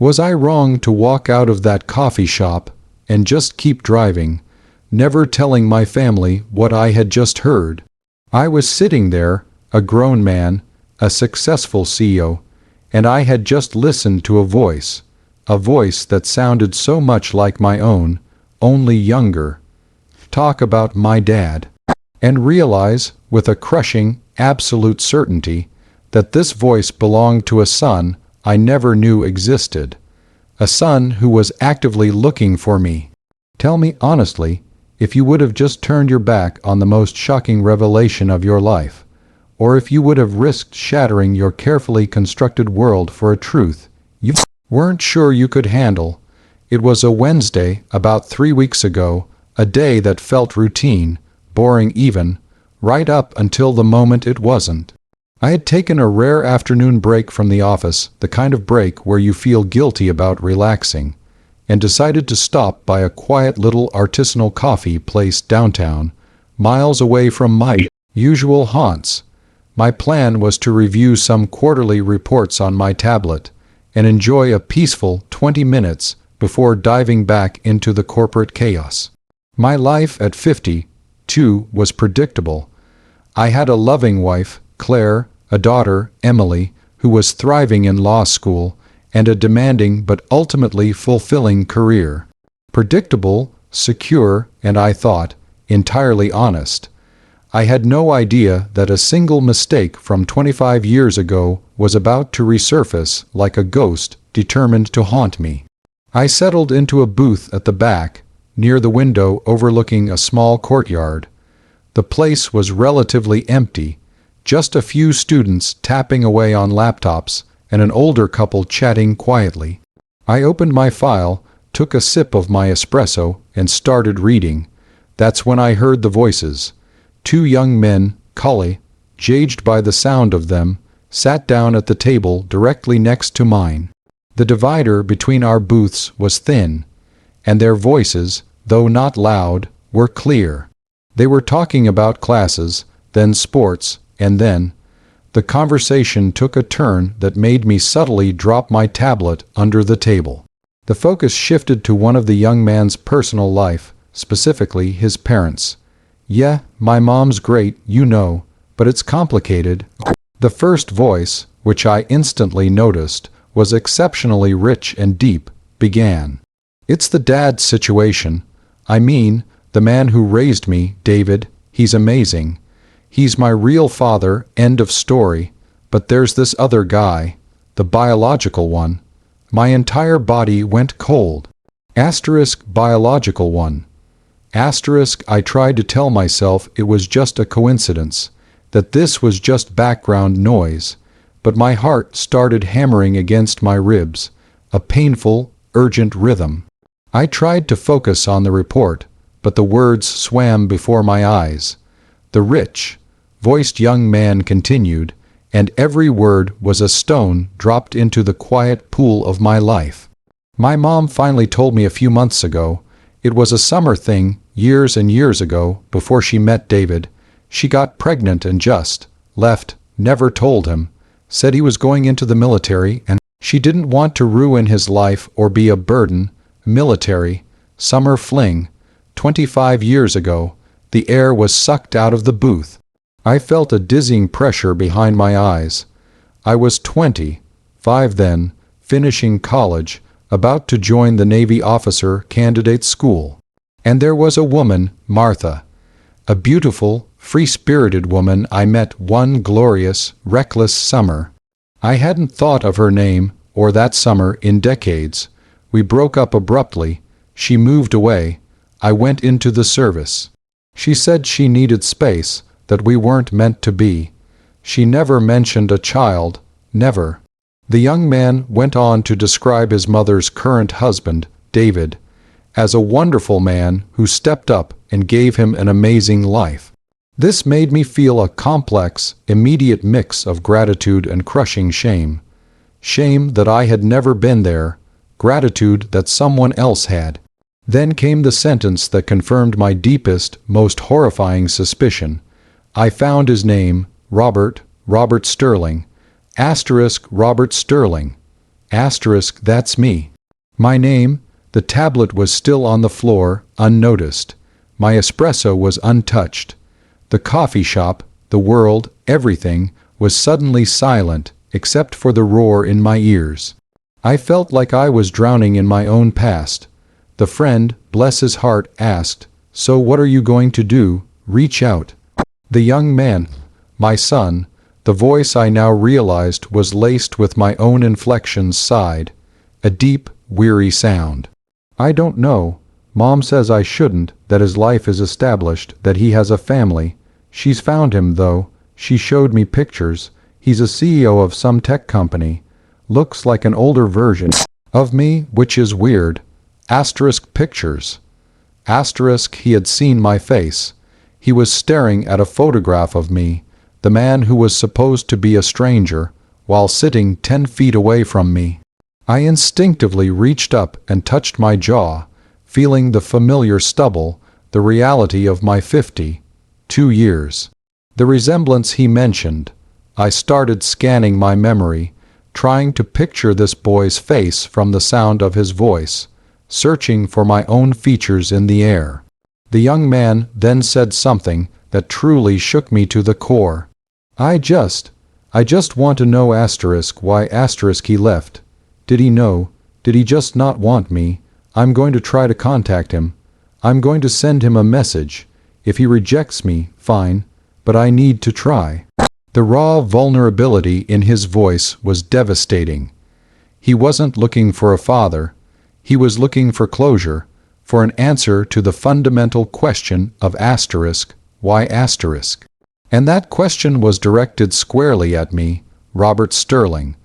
Was I wrong to walk out of that coffee shop and just keep driving, never telling my family what I had just heard? I was sitting there, a grown man, a successful CEO, and I had just listened to a voice that sounded so much like my own, only younger. Talk about my dad. And realize, with a crushing, absolute certainty, that this voice belonged to a son I never knew existed. A son who was actively looking for me. Tell me honestly, if you would have just turned your back on the most shocking revelation of your life, or if you would have risked shattering your carefully constructed world for a truth you weren't sure you could handle. It was a Wednesday, about 3 weeks ago, a day that felt routine, boring even, right up until the moment it wasn't. I had taken a rare afternoon break from the office, the kind of break where you feel guilty about relaxing, and decided to stop by a quiet little artisanal coffee place downtown, miles away from my usual haunts. My plan was to review some quarterly reports on my tablet and enjoy a peaceful 20 minutes before diving back into the corporate chaos. My life at 52 was predictable. I had a loving wife, Claire, a daughter, Emily, who was thriving in law school, and a demanding but ultimately fulfilling career. Predictable, secure, and I thought, entirely honest. I had no idea that a single mistake from 25 years ago was about to resurface like a ghost determined to haunt me. I settled into a booth at the back, near the window overlooking a small courtyard. The place was relatively empty, just a few students tapping away on laptops and an older couple chatting quietly. I opened my file, took a sip of my espresso, and started reading. That's when I heard the voices. 2 young men, collie, jaged by the sound of them, sat down at the table directly next to mine. The divider between our booths was thin, and their voices, though not loud, were clear. They were talking about classes, then sports, and then the conversation took a turn that made me subtly drop my tablet under the table. The focus shifted to one of the young man's personal life, specifically his parents. "Yeah, my mom's great, you know, but it's complicated." The first voice, which I instantly noticed, was exceptionally rich and deep, began. "It's the dad situation. I mean, the man who raised me, David, he's amazing. He's my real father, end of story. But there's this other guy, the biological one." My entire body went cold. Biological one. I tried to tell myself it was just a coincidence, that this was just background noise, but my heart started hammering against my ribs, a painful, urgent rhythm. I tried to focus on the report, but the words swam before my eyes. The rich, voiced young man continued, and every word was a stone dropped into the quiet pool of my life. "My mom finally told me a few months ago. It was a summer thing, years and years ago, before she met David. She got pregnant and just left, never told him, said he was going into the military and she didn't want to ruin his life or be a burden. Military, summer fling, 25 years ago." The air was sucked out of the booth. I felt a dizzying pressure behind my eyes. I was 25 then, finishing college, about to join the Navy officer candidate school. And there was a woman, Martha, a beautiful, free-spirited woman I met one glorious, reckless summer. I hadn't thought of her name, or that summer, in decades. We broke up abruptly. She moved away. I went into the service. She said she needed space, that we weren't meant to be. She never mentioned a child, never. The young man went on to describe his mother's current husband, David, as a wonderful man who stepped up and gave him an amazing life. This made me feel a complex, immediate mix of gratitude and crushing shame. Shame that I had never been there, gratitude that someone else had. Then came the sentence that confirmed my deepest, most horrifying suspicion. I found his name, Robert Sterling. Robert Sterling. Asterisk, that's me. My name, the tablet was still on the floor, unnoticed. My espresso was untouched. The coffee shop, the world, everything, was suddenly silent, except for the roar in my ears. I felt like I was drowning in my own past. The friend, bless his heart, asked, "So what are you going to do? Reach out." The young man, my son, the voice I now realized was laced with my own inflections, sighed. A deep, weary sound. "I don't know. Mom says I shouldn't, that his life is established, that he has a family. She's found him, though. She showed me pictures. He's a CEO of some tech company. Looks like an older version of me, which is weird. Asterisk pictures. Asterisk, he had seen my face. He was staring at a photograph of me, the man who was supposed to be a stranger, while sitting 10 feet away from me. I instinctively reached up and touched my jaw, feeling the familiar stubble, the reality of my 52 years. The resemblance he mentioned. I started scanning my memory, trying to picture this boy's face from the sound of his voice, searching for my own features in the air. The young man then said something that truly shook me to the core. I just want to know asterisk why asterisk he left. Did he know? Did he just not want me? I'm going to try to contact him. I'm going to send him a message. If he rejects me, fine, but I need to try." The raw vulnerability in his voice was devastating. He wasn't looking for a father. He was looking for closure, for an answer to the fundamental question of asterisk, why asterisk? And that question was directed squarely at me, Robert Sterling,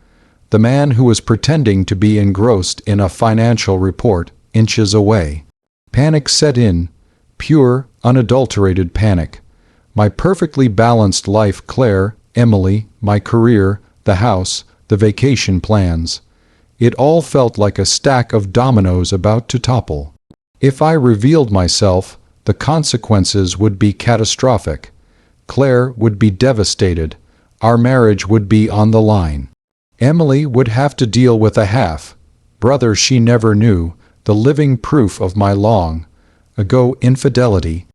the man who was pretending to be engrossed in a financial report inches away. Panic set in, pure, unadulterated panic. My perfectly balanced life, Claire, Emily, my career, the house, the vacation plans. It all felt like a stack of dominoes about to topple. If I revealed myself, the consequences would be catastrophic. Claire would be devastated. Our marriage would be on the line. Emily would have to deal with a half-brother she never knew, the living proof of my long-ago infidelity.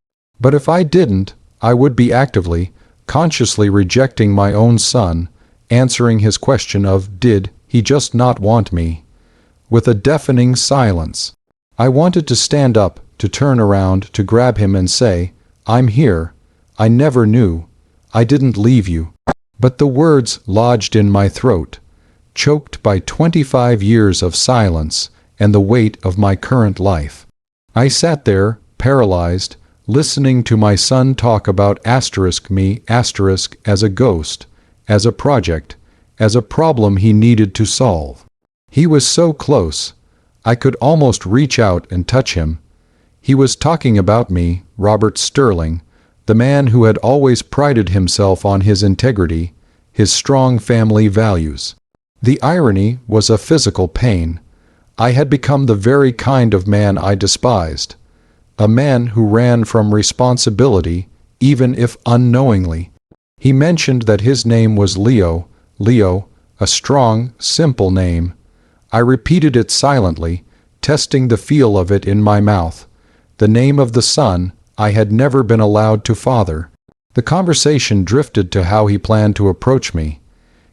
But if I didn't, I would be actively, consciously rejecting my own son, answering his question of did he just not want me, with a deafening silence. I wanted to stand up, to turn around, to grab him and say, "I'm here. I never knew. I didn't leave you." But the words lodged in my throat, choked by 25 years of silence and the weight of my current life. I sat there, paralyzed, listening to my son talk about asterisk me asterisk as a ghost, as a project, as a problem he needed to solve. He was so close. I could almost reach out and touch him. He was talking about me, Robert Sterling, the man who had always prided himself on his integrity, his strong family values. The irony was a physical pain. I had become the very kind of man I despised. A man who ran from responsibility, even if unknowingly. He mentioned that his name was Leo, a strong, simple name. I repeated it silently, testing the feel of it in my mouth. The name of the son I had never been allowed to father. The conversation drifted to how he planned to approach me.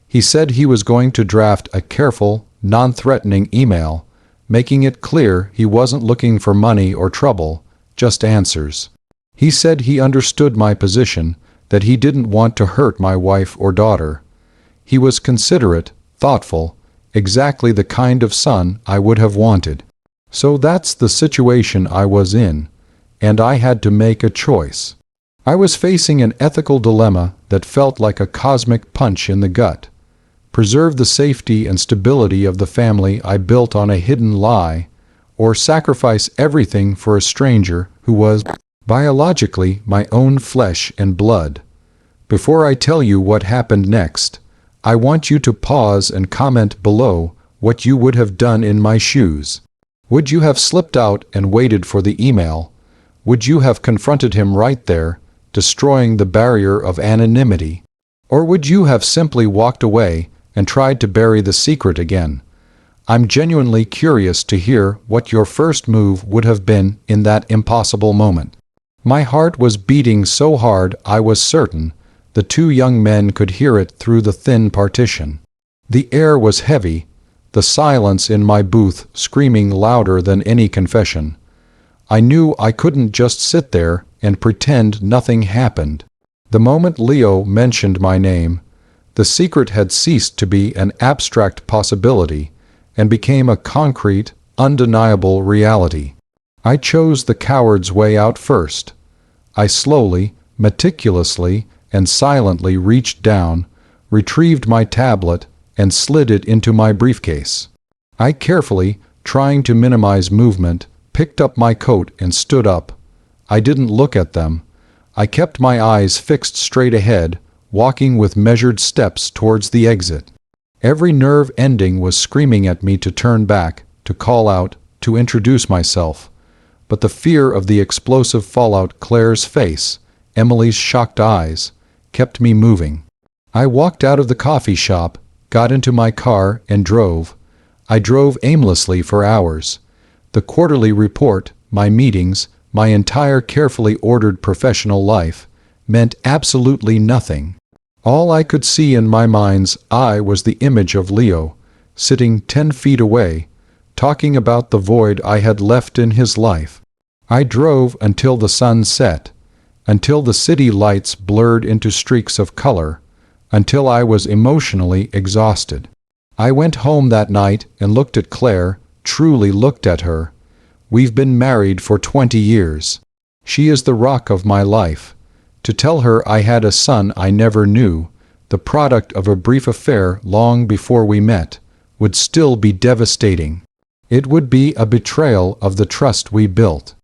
He said he was going to draft a careful, non-threatening email, making it clear he wasn't looking for money or trouble, just answers. He said he understood my position, that he didn't want to hurt my wife or daughter. He was considerate, thoughtful, exactly the kind of son I would have wanted. So that's the situation I was in, and I had to make a choice. I was facing an ethical dilemma that felt like a cosmic punch in the gut. Preserve the safety and stability of the family I built on a hidden lie, or sacrifice everything for a stranger who was biologically my own flesh and blood. Before I tell you what happened next, I want you to pause and comment below what you would have done in my shoes. Would you have slipped out and waited for the email? Would you have confronted him right there, destroying the barrier of anonymity? Or would you have simply walked away and tried to bury the secret again? I'm genuinely curious to hear what your first move would have been in that impossible moment." My heart was beating so hard I was certain the two young men could hear it through the thin partition. The air was heavy, the silence in my booth screaming louder than any confession. I knew I couldn't just sit there and pretend nothing happened. The moment Leo mentioned my name, the secret had ceased to be an abstract possibility and became a concrete, undeniable reality. I chose the coward's way out first. I slowly, meticulously, and silently reached down, retrieved my tablet, and slid it into my briefcase. I carefully, trying to minimize movement, picked up my coat and stood up. I didn't look at them. I kept my eyes fixed straight ahead, walking with measured steps towards the exit. Every nerve ending was screaming at me to turn back, to call out, to introduce myself. But the fear of the explosive fallout, Claire's face, Emily's shocked eyes, kept me moving. I walked out of the coffee shop, got into my car, and drove. I drove aimlessly for hours. The quarterly report, my meetings, my entire carefully ordered professional life, meant absolutely nothing. All I could see in my mind's eye was the image of Leo, sitting 10 feet away, talking about the void I had left in his life. I drove until the sun set, until the city lights blurred into streaks of color, until I was emotionally exhausted. I went home that night and looked at Claire, truly looked at her. We've been married for 20 years. She is the rock of my life. To tell her I had a son I never knew, the product of a brief affair long before we met, would still be devastating. It would be a betrayal of the trust we built.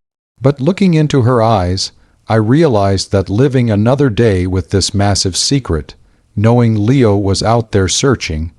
But looking into her eyes, I realized that living another day with this massive secret, knowing Leo was out there searching,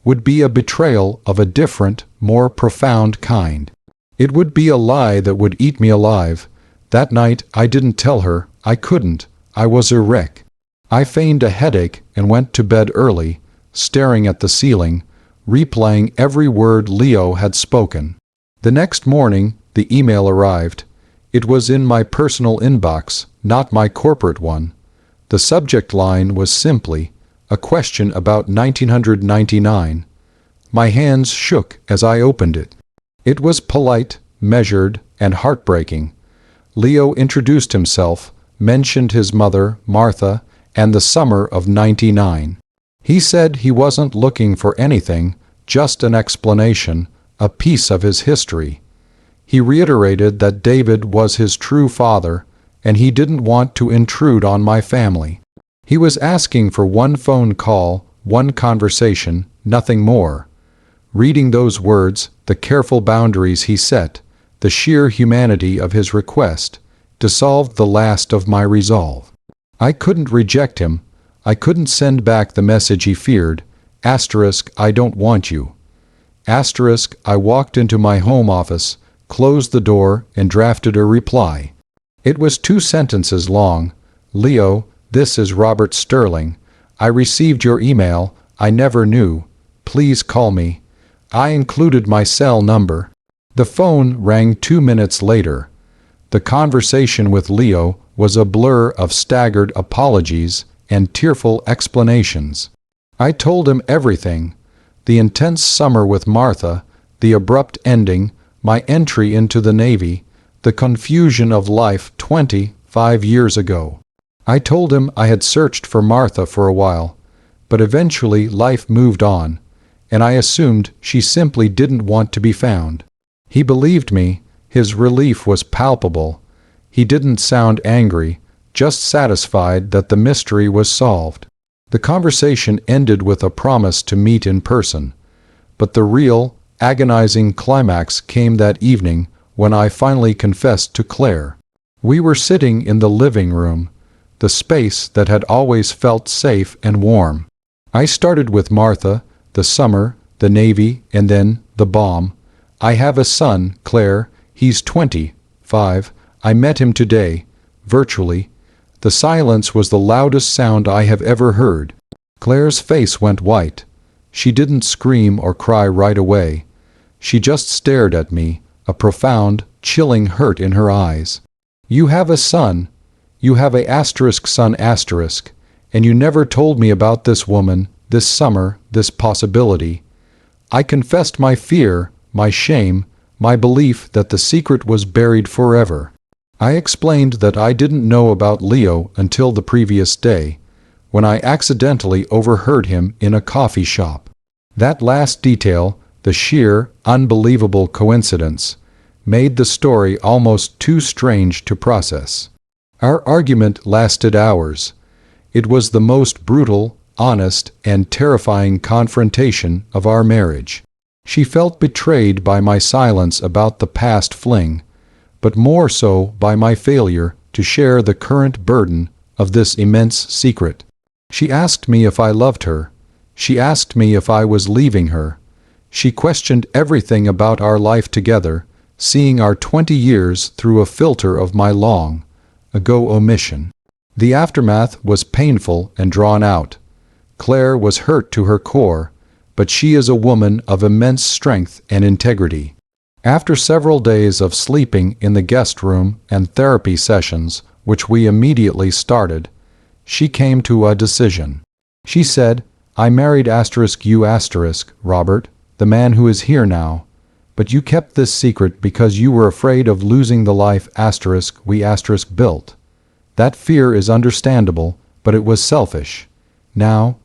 would be a betrayal of a different, more profound kind. It would be a lie that would eat me alive. That night I didn't tell her. I couldn't. I was a wreck. I feigned a headache and went to bed early, staring at the ceiling, replaying every word Leo had spoken. The next morning, the email arrived. It was in my personal inbox, not my corporate one. The subject line was simply, a question about 1999. My hands shook as I opened it. It was polite, measured, and heartbreaking. Leo introduced himself, mentioned his mother, Martha, and the summer of '99. He said he wasn't looking for anything, just an explanation, a piece of his history. He reiterated that David was his true father, and he didn't want to intrude on my family. He was asking for one phone call, one conversation, nothing more. Reading those words, the careful boundaries he set, the sheer humanity of his request, dissolved the last of my resolve. I couldn't reject him. I couldn't send back the message he feared, *I don't want you. I walked into my home office, closed the door, and drafted a reply. It was 2 sentences long. Leo, this is Robert Sterling. I received your email. I never knew. Please call me. I included my cell number. The phone rang 2 minutes later. The conversation with Leo was a blur of staggered apologies and tearful explanations. I told him everything. The intense summer with Martha, the abrupt ending, my entry into the Navy, the confusion of life 25 years ago. I told him I had searched for Martha for a while, but eventually life moved on, and I assumed she simply didn't want to be found. He believed me. His relief was palpable. He didn't sound angry, just satisfied that the mystery was solved. The conversation ended with a promise to meet in person, but the real, agonizing climax came that evening when I finally confessed to Claire. We were sitting in the living room, the space that had always felt safe and warm. I started with Martha, the summer, the Navy, and then the bomb. I have a son, Claire. He's 25. I met him today, virtually. The silence was the loudest sound I have ever heard. Claire's face went white. She didn't scream or cry right away. She just stared at me, a profound, chilling hurt in her eyes. "You have a son. You have a son asterisk, and you never told me about this woman, this summer, this possibility." I confessed my fear, my shame, my belief that the secret was buried forever. I explained that I didn't know about Leo until the previous day, when I accidentally overheard him in a coffee shop. That last detail, the sheer, unbelievable coincidence, made the story almost too strange to process. Our argument lasted hours. It was the most brutal, honest, and terrifying confrontation of our marriage. She felt betrayed by my silence about the past fling, but more so by my failure to share the current burden of this immense secret. She asked me if I loved her. She asked me if I was leaving her. She questioned everything about our life together, seeing our 20 years through a filter of my long ago omission. The aftermath was painful and drawn out. Claire was hurt to her core, but she is a woman of immense strength and integrity. After several days of sleeping in the guest room and therapy sessions, which we immediately started, she came to a decision. She said, "I married you Robert, the man who is here now, but you kept this secret because you were afraid of losing the life we built. That fear is understandable, but it was selfish. Now,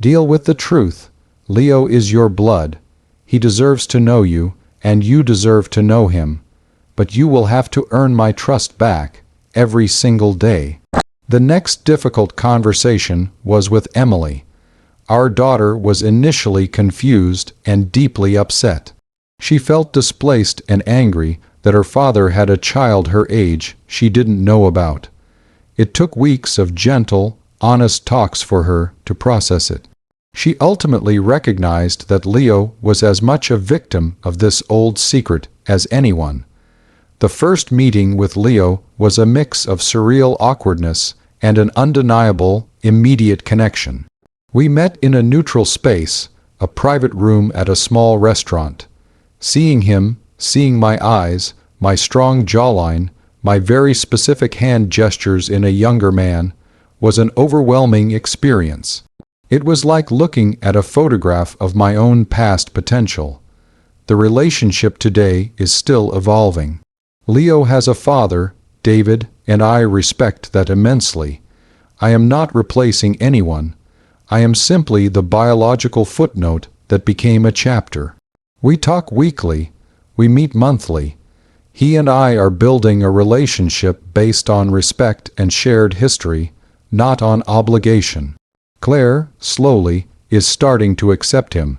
deal with the truth. Leo is your blood. He deserves to know you, and you deserve to know him. But you will have to earn my trust back, every single day." The next difficult conversation was with Emily. Our daughter was initially confused and deeply upset. She felt displaced and angry that her father had a child her age she didn't know about. It took weeks of gentle, honest talks for her to process it. She ultimately recognized that Leo was as much a victim of this old secret as anyone. The first meeting with Leo was a mix of surreal awkwardness and an undeniable, immediate connection. We met in a neutral space, a private room at a small restaurant. Seeing him, seeing my eyes, my strong jawline, my very specific hand gestures in a younger man, was an overwhelming experience. It was like looking at a photograph of my own past potential. The relationship today is still evolving. Leo has a father, David, and I respect that immensely. I am not replacing anyone. I am simply the biological footnote that became a chapter. We talk weekly. We meet monthly. He and I are building a relationship based on respect and shared history, not on obligation. Claire, slowly, is starting to accept him.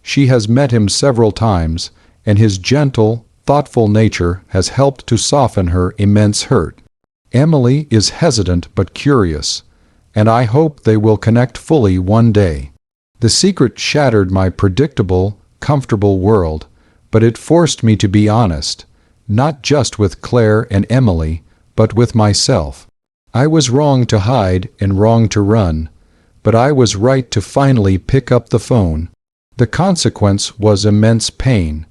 She has met him several times, and his gentle, thoughtful nature has helped to soften her immense hurt. Emily is hesitant but curious, and I hope they will connect fully one day. The secret shattered my predictable, comfortable world, but it forced me to be honest, not just with Claire and Emily, but with myself. I was wrong to hide and wrong to run, but I was right to finally pick up the phone. The consequence was immense pain,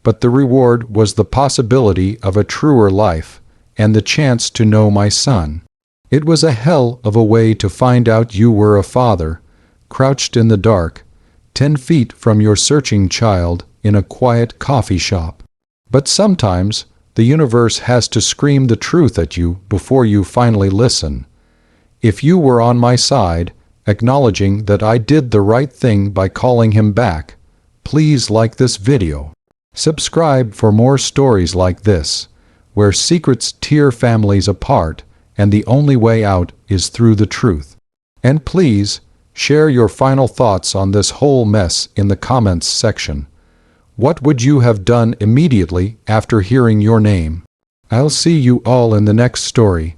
but the reward was the possibility of a truer life and the chance to know my son. It was a hell of a way to find out you were a father, crouched in the dark, 10 feet from your searching child in a quiet coffee shop. But sometimes the universe has to scream the truth at you before you finally listen. If you were on my side, acknowledging that I did the right thing by calling him back, please like this video. Subscribe for more stories like this, where secrets tear families apart and the only way out is through the truth. And please, share your final thoughts on this whole mess in the comments section. What would you have done immediately after hearing your name? I'll see you all in the next story.